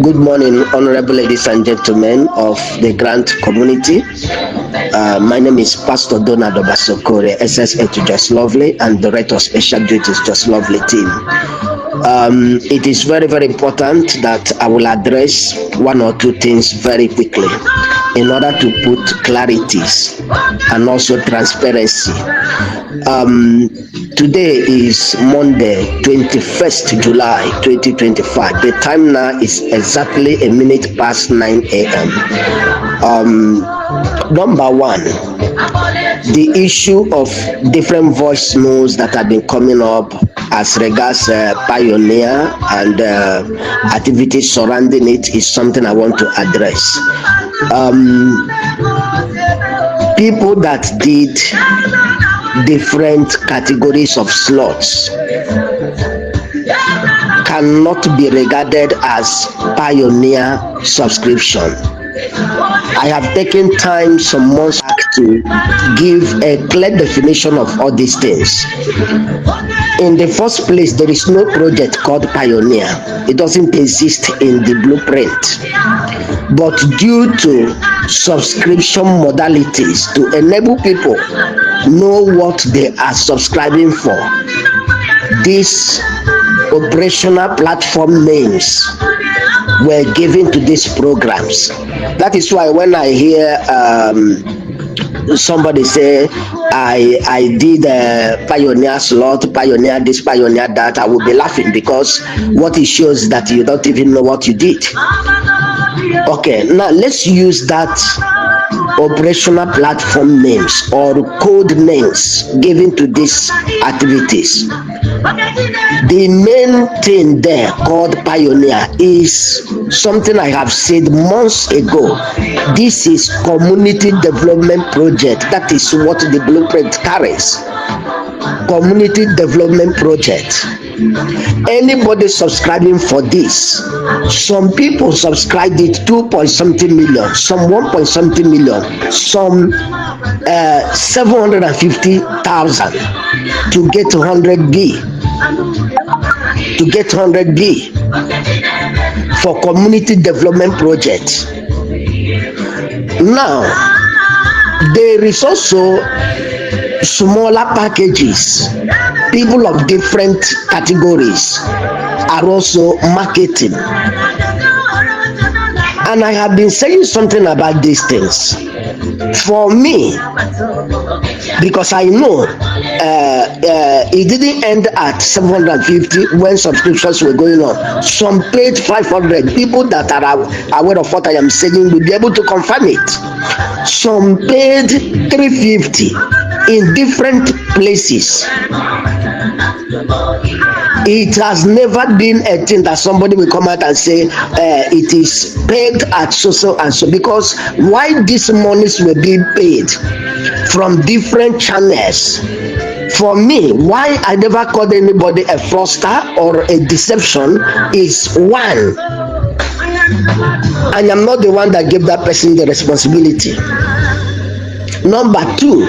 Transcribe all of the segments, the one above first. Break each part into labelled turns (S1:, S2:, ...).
S1: Good morning, honorable ladies and gentlemen of the Grant community. My name is Pastor Donald Obasokore, SSA to Just Lovely, and Director of Special Duties Just Lovely team. It is very, very important that I will address one or two things very quickly in order to put clarities and also transparency. Today is Monday, 21st July 2025. The time now is exactly a minute past 9 a.m. Number one, the issue of different voice notes that have been coming up as regards Pioneer and activities surrounding it is something I want to address. People that did different categories of slots cannot be regarded as Pioneer subscription. I have taken time some months back to give a clear definition of all these things. In the first place, there is no project called Pioneer. It doesn't exist in the blueprint. But due to subscription modalities to enable people know what they are subscribing for, these operational platform names were given to these programs. That is why when I hear somebody say I did a Pioneer slot, Pioneer this, Pioneer that, I will be laughing, because what it shows is that you don't even know what you did. Okay, now let's use that operational platform names or code names given to these activities. The main thing there called Pioneer is something I have said months ago. This is community development project. That is what the blueprint carries. Community development project. Anybody subscribing for this, some people subscribed it 2 point something million, some 1 point something million, some 750,000 to get 100B, for community development project. Now there is also smaller packages. People of different categories are also marketing, and I have been saying something about these things. For me, because I know it didn't end at 750 when subscriptions were going on. Some paid 500. People that are aware of what I am saying will be able to confirm it. Some paid 350 in different places. It has never been a thing that somebody will come out and say it is paid at so and so, because why these monies were being paid from different channels. For me, why I never called anybody a fraudster or a deception is one, I am not the one that gave that person the responsibility. Number two,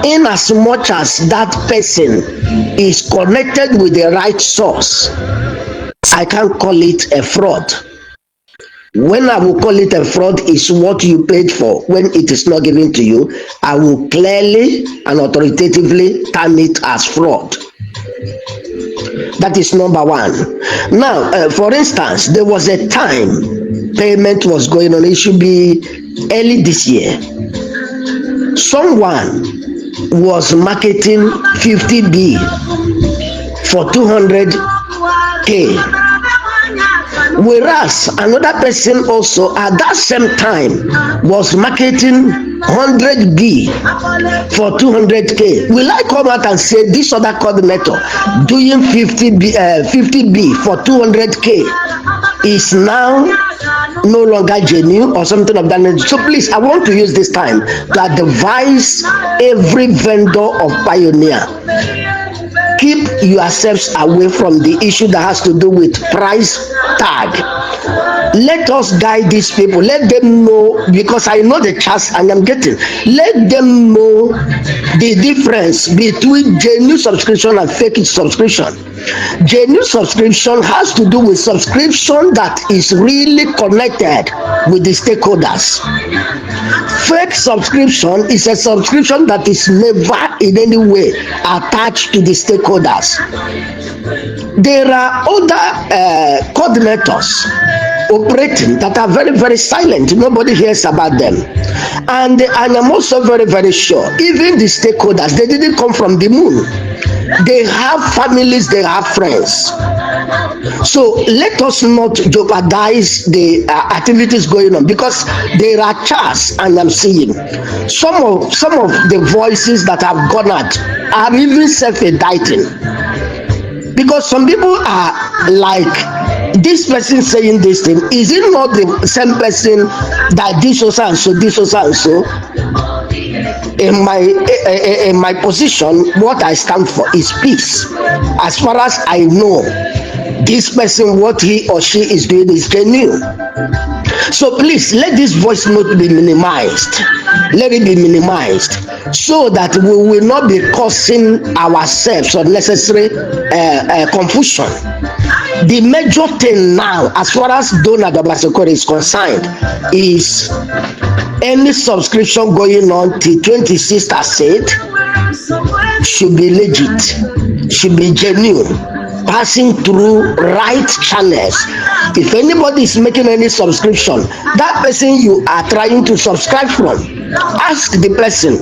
S1: in as much as that person is connected with the right source, I can't call it a fraud. When I will call it a fraud is what you paid for. When it is not given to you, I will clearly and authoritatively term it as fraud. That is number one. Now, for instance, there was a time payment was going on. It should be early this year. Someone was marketing 50B for 200K, whereas another person also at that same time was marketing 100B for 200K. Will I come out and say this other coordinator doing 50B for 200K is now no longer genuine or something of that nature? So please, I want to use this time to advise every vendor of Pioneer, keep yourselves away from the issue that has to do with price tag. Let us guide these people. Let them know, because I know the chance I am getting. Let them know the difference between genuine subscription and fake subscription. Genuine subscription has to do with subscription that is really connected with the stakeholders. Fake subscription is a subscription that is never in any way attached to the stakeholders. There are other coordinators operating that are very, very silent. Nobody hears about them. And I'm also very, very sure, even the stakeholders, they didn't come from the moon. They have families, they have friends. So let us not jeopardize the activities going on, because there are chats, and I'm seeing some of the voices that have gone out are even self-indicting, because some people are like, this person saying this thing, is it not the same person that this so and so, this so and so? In my position, what I stand for is peace. As far as I know, this person, what he or she is doing is genuine. So please, let this voice note be minimized. Let it be minimized, so that we will not be causing ourselves unnecessary confusion. The major thing now, as far as Donald Obaseko is concerned, is any subscription going on till 26th, as said, should be legit, should be genuine, passing through right channels. If anybody is making any subscription, that person you are trying to subscribe from, ask the person,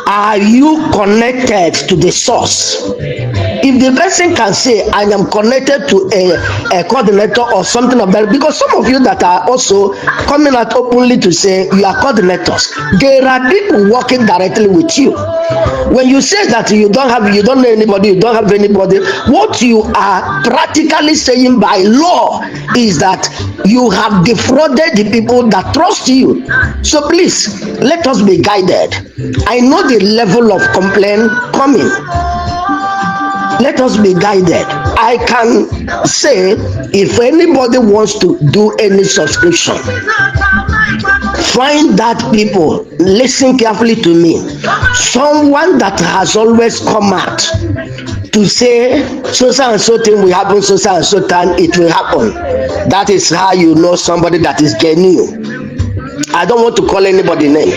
S1: are you connected to the source? If the person can say, I am connected to a coordinator or something of that, because some of you that are also coming out openly to say you are coordinators, there are people working directly with you. When you say that you don't know anybody, you don't have anybody, what you are practically saying by law is that you have defrauded the people that trust you. So please, let us be guided. I know the level of complaint coming. Let us be guided. I can say, if anybody wants to do any subscription, find that people, listen carefully to me, someone that has always come out to say so and so thing will happen, so and so time it will happen. That is how you know somebody that is genuine. I don't want to call anybody name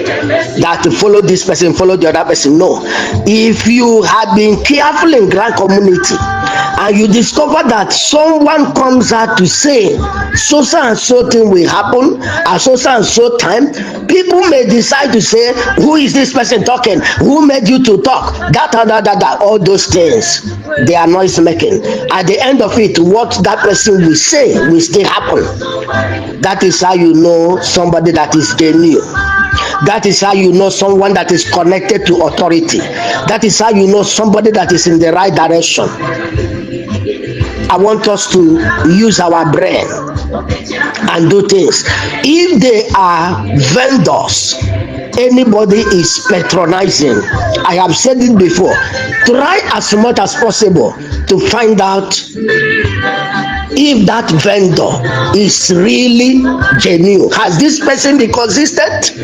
S1: that to follow this person, follow the other person. No. If you have been careful in grand community and you discover that someone comes out to say so and so thing will happen at so and so time, people may decide to say, who is this person talking? Who made you to talk? That, all those things, they are noise making. At the end of it, what that person will say will still happen. That is how you know somebody that is genuine. That is how you know someone that is connected to authority. That is how you know somebody that is in the right direction. I want us to use our brain and do things. If they are vendors, anybody is patronizing, I have said it before, try as much as possible to find out if that vendor is really genuine. Has this person been consistent?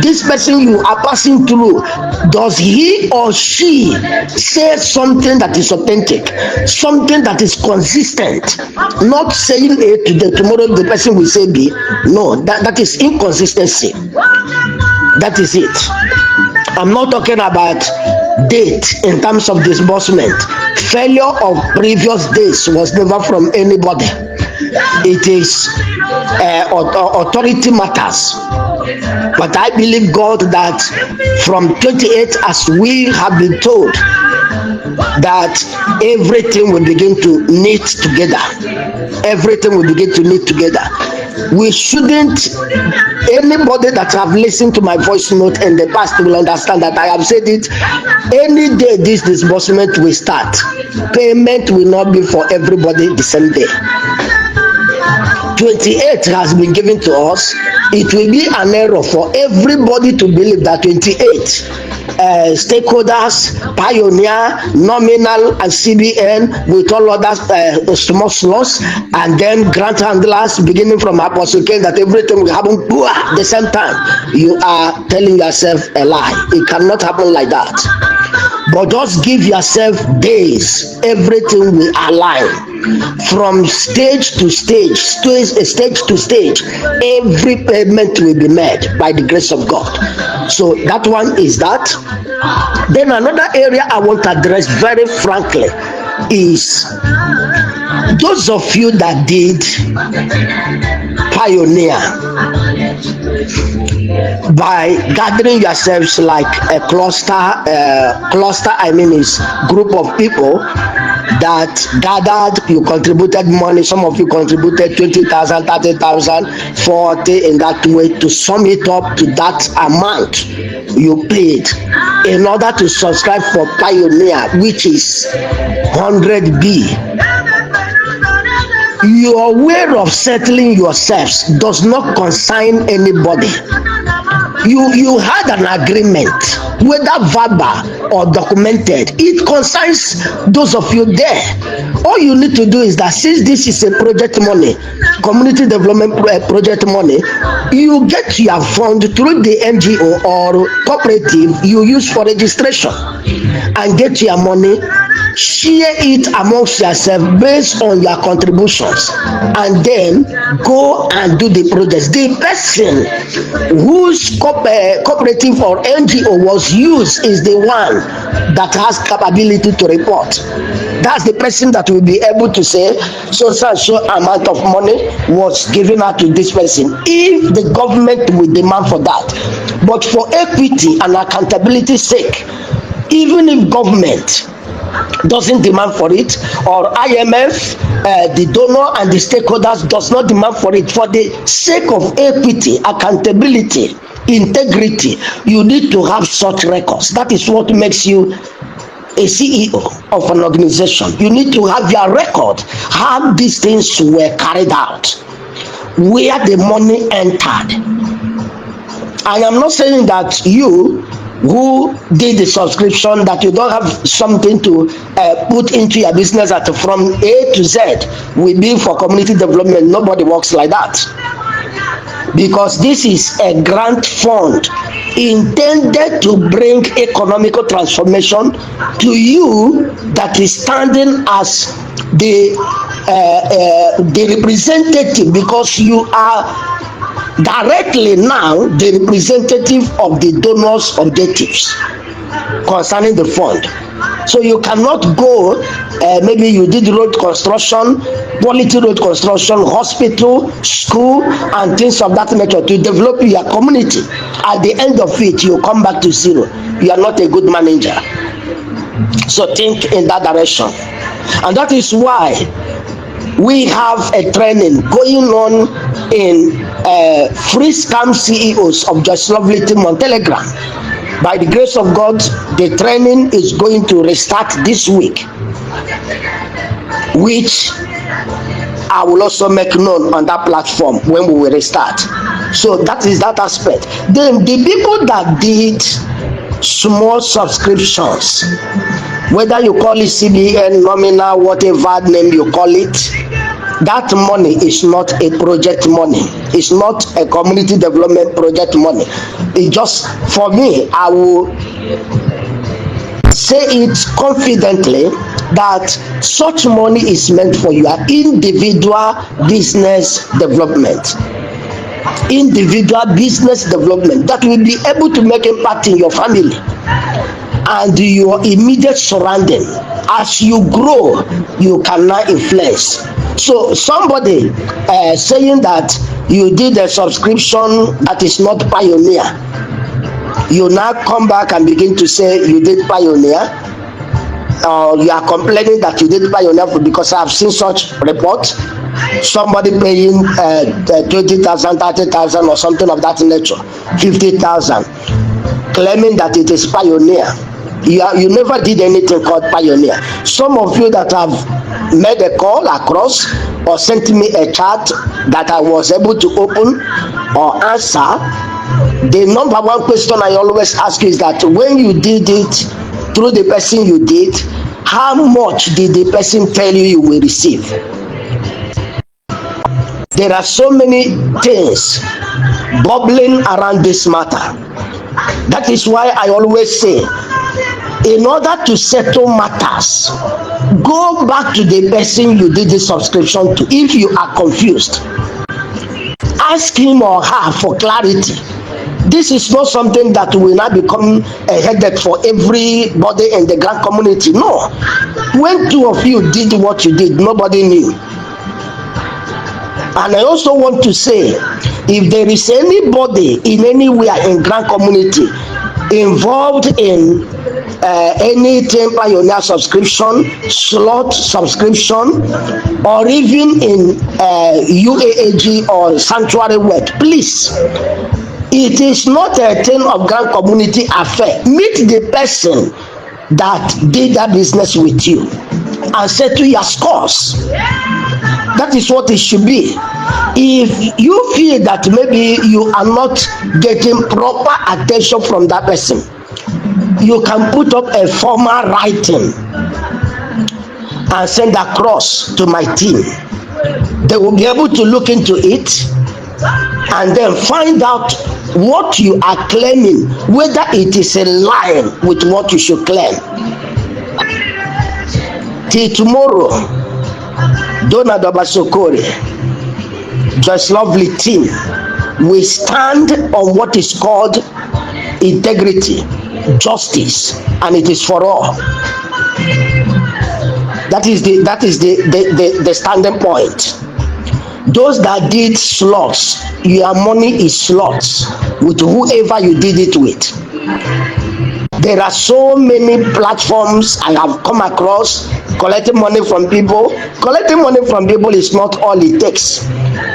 S1: This person you are passing through, does he or she say something that is authentic, something that is consistent? Not saying A today, tomorrow the person will say B. No, that is inconsistency. That is it. I'm not talking about date in terms of disbursement. Failure of previous days was never from anybody. It is authority matters. But I believe God that from 28, as we have been told, that everything will begin to knit together. Everything will begin to knit together. We shouldn't, anybody that have listened to my voice note in the past will understand that I have said it. Any day this disbursement will start, payment will not be for everybody the same day. 28 has been given to us. It will be an error for everybody to believe that 28 stakeholders, Pioneer, Nominal, and CBN with all other small slots, and then grant handlers beginning from Apostle King, that everything will happen at the same time. You are telling yourself a lie. It cannot happen like that. But just give yourself days, everything will align. From stage to stage, stage to stage, every payment will be made by the grace of God. So that one is that. Then another area I want to address very frankly is those of you that did Pioneer by gathering yourselves like a cluster I mean is group of people that gathered. You contributed money. Some of you contributed 20,000, 30,000, 40 in that way to sum it up to that amount you paid in order to subscribe for Pioneer, which is 100B. Your way of settling yourselves does not concern anybody. You had an agreement, whether verbal or documented. It concerns those of you there. All you need to do is that since this is a project money, community development project money, you get your fund through the NGO or cooperative you use for registration and get your money. Share it amongst yourself based on your contributions, and then go and do the project. The person whose cooperative or NGO was used is the one that has capability to report. That's the person that will be able to say so amount of money was given out to this person, if the government will demand for that. But for equity and accountability sake, even if government doesn't demand for it, or IMF, the donor and the stakeholders does not demand for it, for the sake of equity, accountability, integrity, you need to have such records. That is what makes you a CEO of an organization. You need to have your record, how these things were carried out, where the money entered. I am not saying that you who did the subscription, that you don't have something to put into your business, that from A to Z will be for community development. Nobody works like that, because this is a grant fund intended to bring economical transformation to you, that is standing as the representative, because you are directly now the representative of the donors' objectives concerning the fund. So you cannot go, maybe you did road construction, quality road construction, hospital, school, and things of that nature to develop your community. At the end of it, you come back to zero. You are not a good manager. So think in that direction. And that is why we have a training going on in free scam CEOs of Just Lovely Team on Telegram. By the grace of God, the training is going to restart this week, which I will also make known on that platform when we will restart. So that is that aspect. Then the people that did small subscriptions, whether you call it CBN, nominal, whatever name you call it, that money is not a project money. It's not a community development project money. It just, for me, I will say it confidently that such money is meant for your individual business development. Individual business development that will be able to make impact in your family and your immediate surrounding. As you grow, you can now influence. So somebody saying that you did a subscription that is not Pioneer, you now come back and begin to say you did Pioneer, you are complaining that you did Pioneer because I have seen such reports. Somebody paying 20,000, 30,000 or something of that nature, 50,000, claiming that it is Pioneer. You never did anything called Pioneer. Some of you that have made a call across or sent me a chat that I was able to open or answer, The number one question I always ask is that when you did it through the person you did, how much did the person tell you you will receive? There are so many things bubbling around this matter. That is why I always say, in order to settle matters, go back to the person you did the subscription to. If you are confused, ask him or her for clarity. This is not something that will now become a headache for everybody in the grand community. No. When two of you did what you did, nobody knew. And I also want to say, if there is anybody in anywhere in grand community involved in anything pioneer subscription, slot subscription, or even in UAAG or sanctuary work, please, it is not a thing of grand community affair. Meet the person that did that business with you and settle your scores. That is what it should be. If you feel that maybe you are not getting proper attention from that person, you can put up a formal writing and send across to my team. They will be able to look into it and then find out what you are claiming, whether it is in line with what you should claim. Till tomorrow, Donna Dabasokore, just lovely team, we stand on what is called integrity, justice, and it is for all. That is the standing point. Those that did slots, your money is slots with whoever you did it with. There are so many platforms I have come across collecting money from people. Collecting money from people is not all it takes.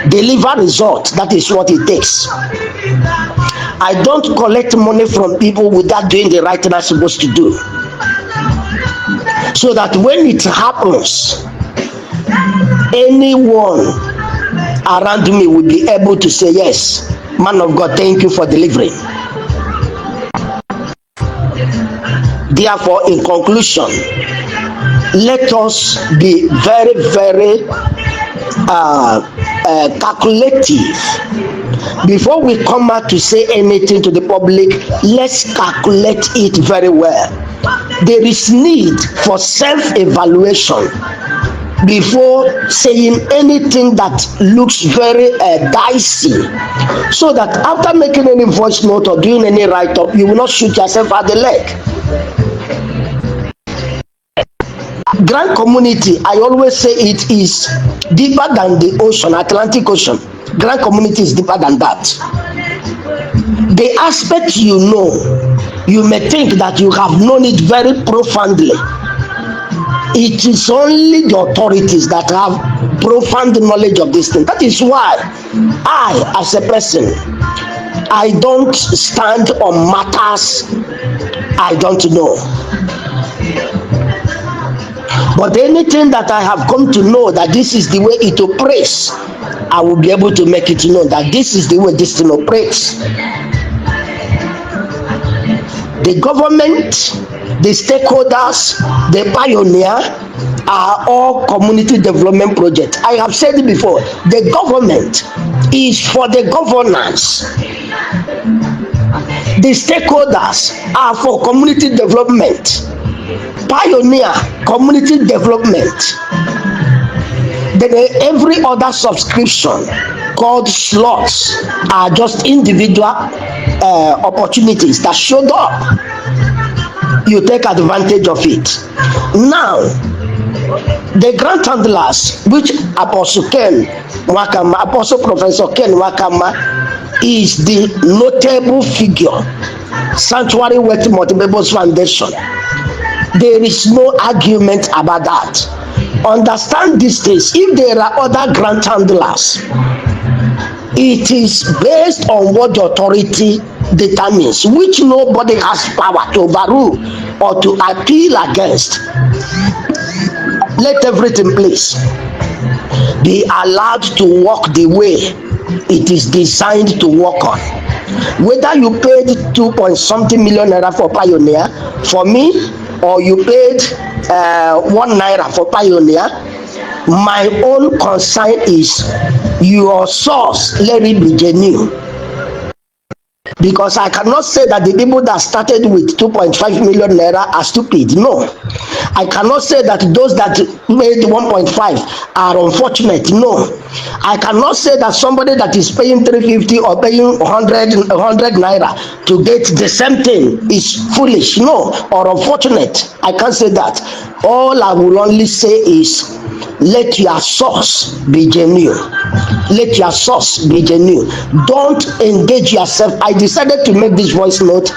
S1: Deliver results, that is what it takes. I don't collect money from people without doing the right thing I'm supposed to do. So that when it happens, anyone around me will be able to say, yes, man of God, thank you for delivering. Therefore, in conclusion, let us be very, very calculative. Before we come out to say anything to the public, let's calculate it very well. There is need for self-evaluation before saying anything that looks very dicey, so that after making any voice note or doing any write-up, you will not shoot yourself at the leg. Grand community, I always say it is deeper than the ocean, Atlantic Ocean. Grand community is deeper than that. The aspect you know, you may think that you have known it very profoundly. It is only the authorities that have profound knowledge of this thing. That is why I, as a person, I don't stand on matters I don't know. But anything that I have come to know that this is the way it operates, I will be able to make it known that this is the way this thing operates. The government, the stakeholders, the pioneer are all community development projects. I have said it before, the government is for the governance. The stakeholders are for community development. Pioneer, community development. Then every other subscription called slots are just individual opportunities that showed up. You take advantage of it. Now, the grant handlers, which Apostle Ken Wakama, Apostle Professor Ken Wakama, is the notable figure. Sanctuary Work Multipurpose Foundation. There is no argument about that. Understand these things. If there are other grant handlers, it is based on what the authority determines, which nobody has power to overrule or to appeal against. Let everything, please, be allowed to walk the way it is designed to work on. Whether you paid 2 point something million naira for Pioneer for me, or you paid 1 naira for Pioneer, my own concern is your source, let it be genuine. Because I cannot say that the people that started with 2.5 million naira are stupid. No. I cannot say that those that made 1.5 are unfortunate. No. I cannot say that somebody that is paying 350 or paying 100 naira to get the same thing is foolish. No. Or unfortunate. I can't say that. All I will only say is, let your source be genuine. Let your source be genuine. Don't engage yourself. I decided to make this voice note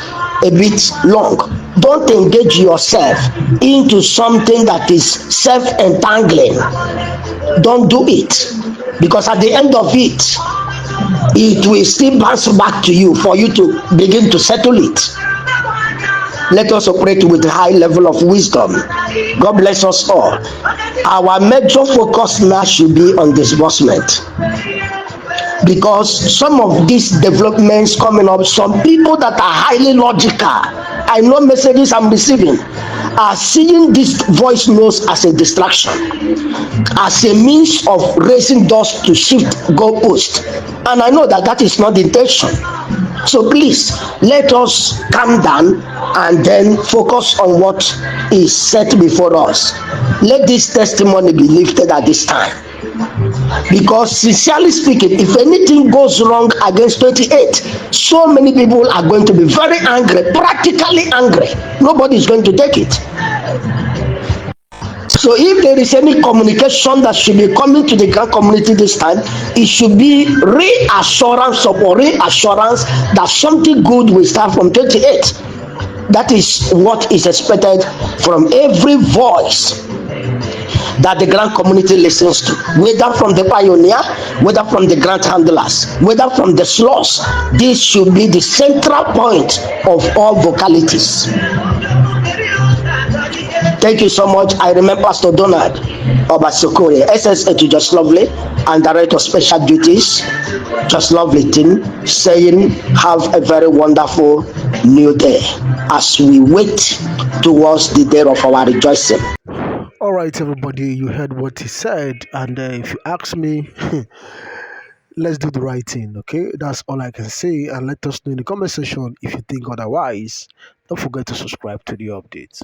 S1: a bit long. Don't engage yourself into something that is self-entangling. Don't do it, because at the end of it, it will still bounce back to you for you to begin to settle it. Let us operate with a high level of wisdom. God bless us all. Our major focus now should be on disbursement, because some of these developments coming up, some people that are highly logical, I know messages I'm receiving, are seeing this voice notes as a distraction, as a means of raising dust to shift goalpost, and I know that that is not the intention. So please, let us calm down and then focus on what is set before us. Let this testimony be lifted at this time. Because sincerely speaking, if anything goes wrong against 28, so many people are going to be very angry, practically angry. Nobody is going to take it. So if there is any communication that should be coming to the grand community this time, it should be reassurance that something good will start from 28. That is what is expected from every voice that the grant community listens to, whether from the pioneer, whether from the grant handlers, whether from the slots. This should be the central point of all vocalities. Thank you so much. I remember Pastor Donald Obasokore, SSA to Just Lovely, and Director of Special Duties, Just Lovely team, saying have a very wonderful new day as we wait towards the day of our rejoicing.
S2: All right, everybody, you heard what he said, and if you ask me, let's do the right thing, okay? That's all I can say, and let us know in the comment section if you think otherwise. Don't forget to subscribe to the updates.